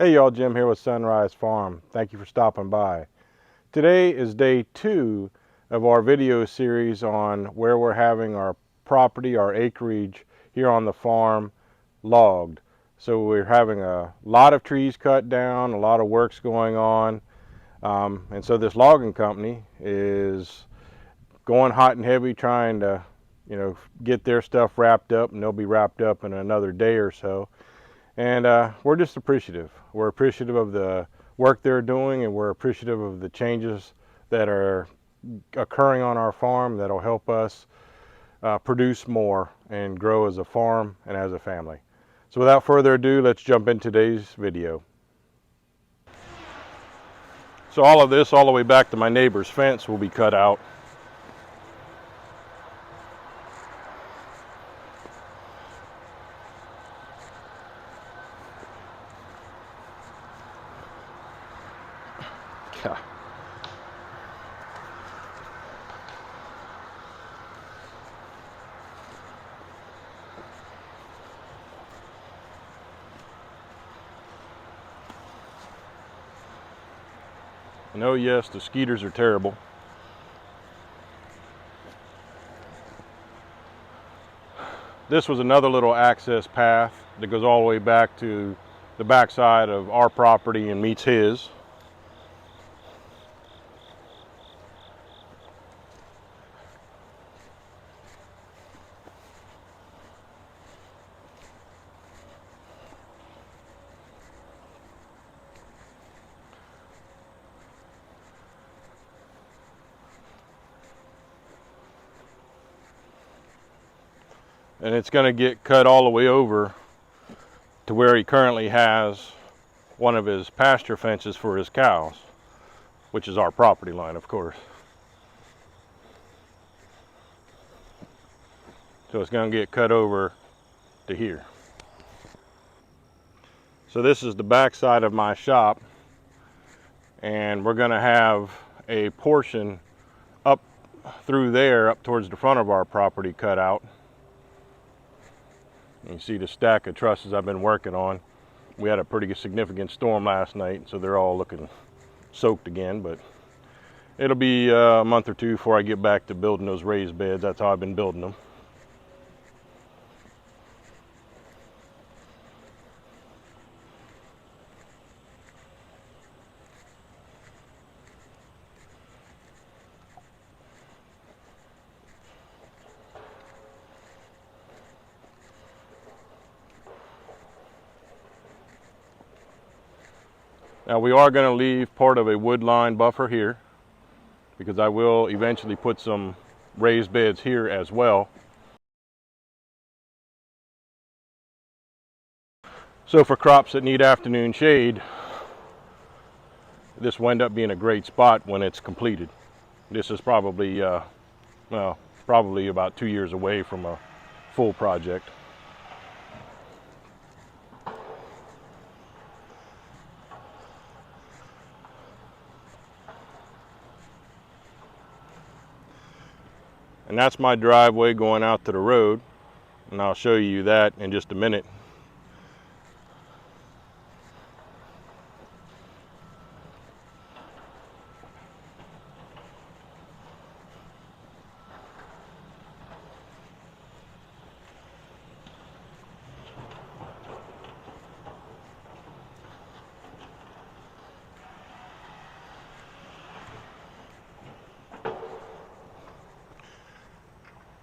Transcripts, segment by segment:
Hey y'all, Jim here with Sunrise Farm. Thank you for stopping by. Today is day 2 of our video series on where we're having our property, our acreage here on the farm logged. So we're having a lot of trees cut down, a lot of work's going on. And so this logging company is going hot and heavy trying to, get their stuff wrapped up, and they'll be wrapped up in another day or so. And we're just appreciative. We're appreciative of the work they're doing, and we're appreciative of the changes that are occurring on our farm that'll help us produce more and grow as a farm and as a family. So without further ado, let's jump into today's video. So all of this, all the way back to my neighbor's fence, will be cut out. Yeah. And oh yes, the skeeters are terrible. This was another little access path that goes all the way back to the backside of our property and meets his. And it's going to get cut all the way over to where he currently has one of his pasture fences for his cows, which is our property line, of course. So it's going to get cut over to here. So this is the back side of my shop, and we're going to have a portion up through there, up towards the front of our property, cut out. You can see the stack of trusses I've been working on. We had a pretty significant storm last night, so they're all looking soaked again, but it'll be a month or two before I get back to building those raised beds. That's how I've been building them. Now we are going to leave part of a wood line buffer here, because I will eventually put some raised beds here as well. So for crops that need afternoon shade, this will end up being a great spot when it's completed. This is probably, probably about 2 years away from a full project. And that's my driveway going out to the road, and I'll show you that in just a minute.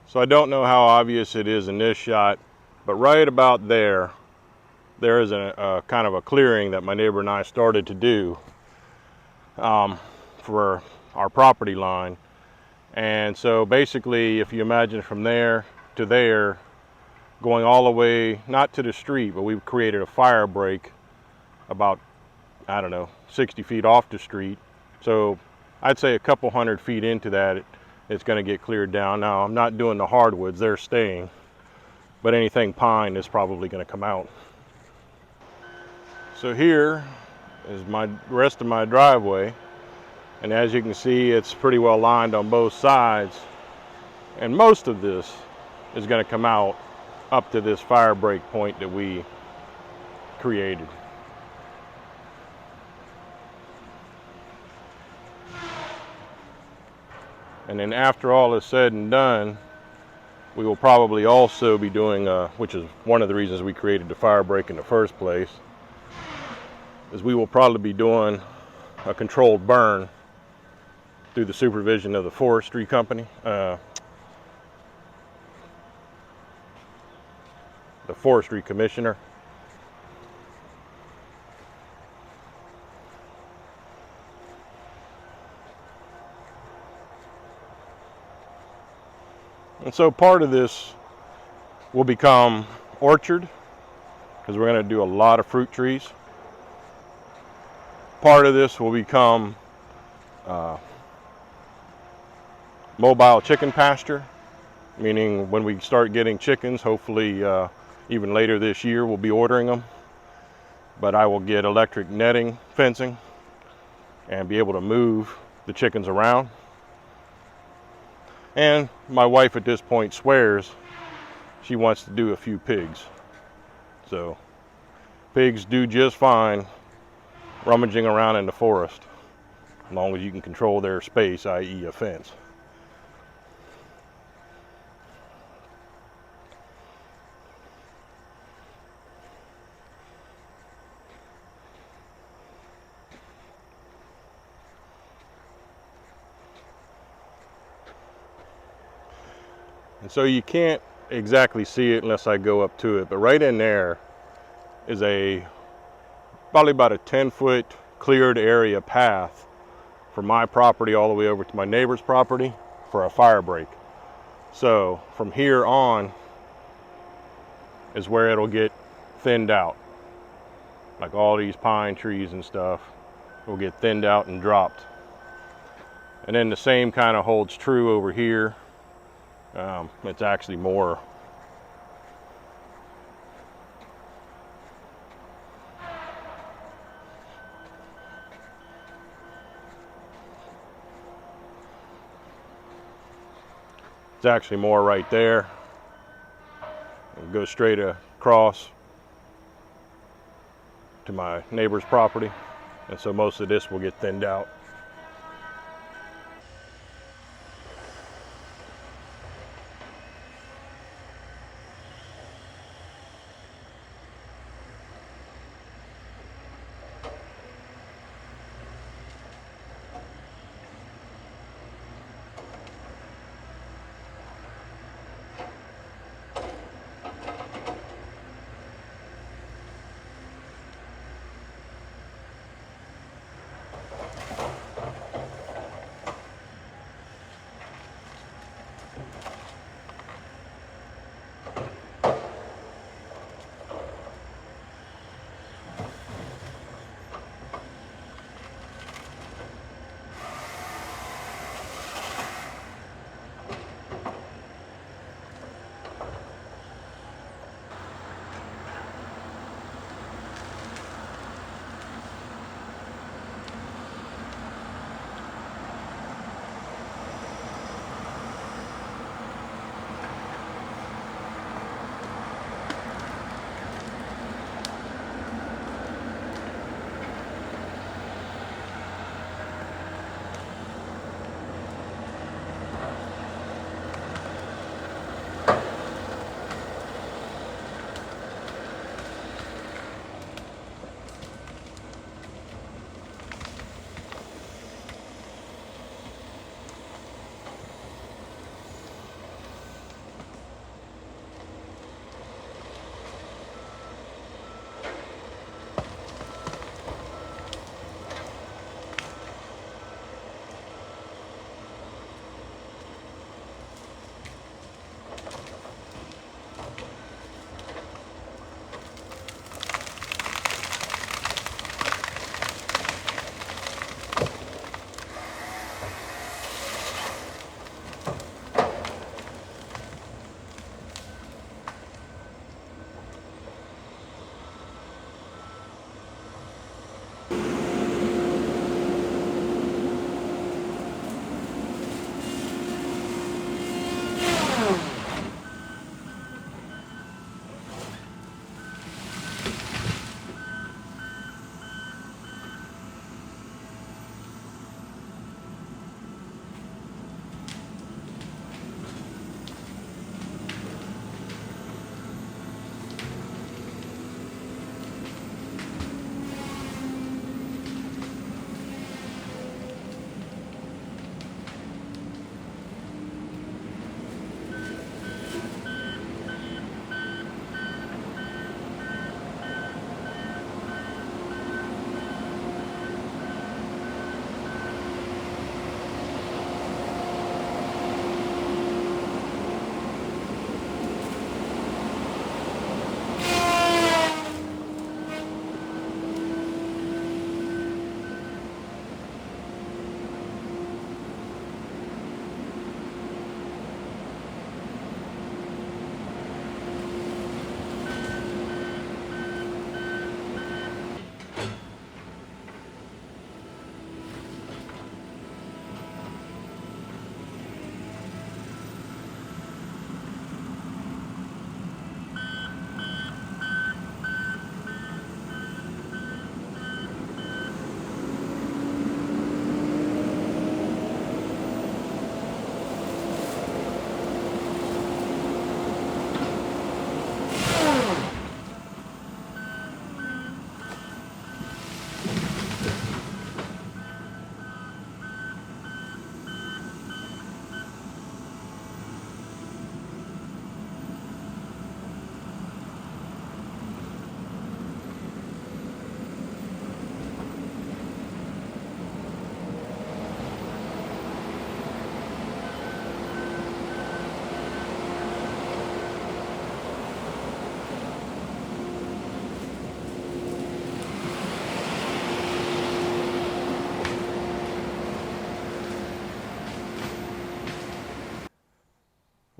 So I don't know how obvious it is in this shot, but right about there is a kind of a clearing that my neighbor and I started to do for our property line. And so basically, if you imagine from there to there, going all the way, not to the street, but we've created a fire break about, I don't know, 60 feet off the street. So I'd say a couple 100 feet into that, it's going to get cleared down. Now, I'm not doing the hardwoods, they're staying, but anything pine is probably going to come out. So here is my rest of my driveway, and as you can see, it's pretty well lined on both sides, and most of this is going to come out up to this fire break point that we created. And then after all is said and done, we will probably also be doing, which is one of the reasons we created the fire break in the first place, is we will probably be doing a controlled burn through the supervision of the forestry company, the forestry commissioner. And so part of this will become orchard, because we're going to do a lot of fruit trees. Part of this will become mobile chicken pasture, meaning when we start getting chickens, hopefully even later this year, we'll be ordering them. But I will get electric netting fencing and be able to move the chickens around. And my wife at this point swears she wants to do a few pigs. So pigs do just fine rummaging around in the forest, as long as you can control their space, i.e. a fence. And so you can't exactly see it unless I go up to it, but right in there is probably about a 10-foot cleared area path from my property all the way over to my neighbor's property for a fire break. So from here on is where it'll get thinned out. Like all these pine trees and stuff will get thinned out and dropped. And then the same kind of holds true over here. It's actually more. It's actually more right there. It goes straight across to my neighbor's property. And so most of this will get thinned out.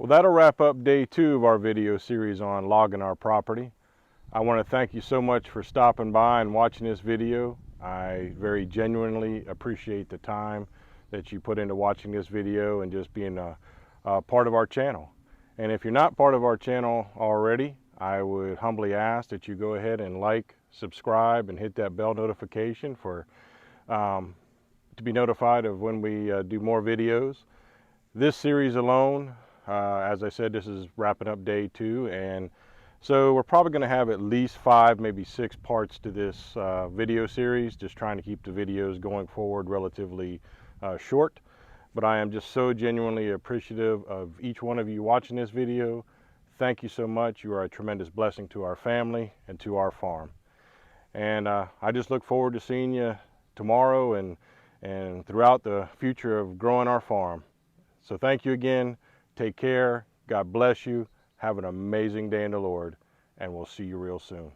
Well, that'll wrap up day 2 of our video series on logging our property. I want to thank you so much for stopping by and watching this video. I very genuinely appreciate the time that you put into watching this video and just being a part of our channel. And if you're not part of our channel already, I would humbly ask that you go ahead and like, subscribe, and hit that bell notification for to be notified of when we do more videos. This series alone, as I said, this is wrapping up day 2, and so we're probably going to have at least 5, maybe 6 parts to this video series, just trying to keep the videos going forward relatively short. But I am just so genuinely appreciative of each one of you watching this video. Thank you so much. You are a tremendous blessing to our family and to our farm. And I just look forward to seeing you tomorrow and throughout the future of growing our farm. So thank you again. Take care. God bless you. Have an amazing day in the Lord, and we'll see you real soon.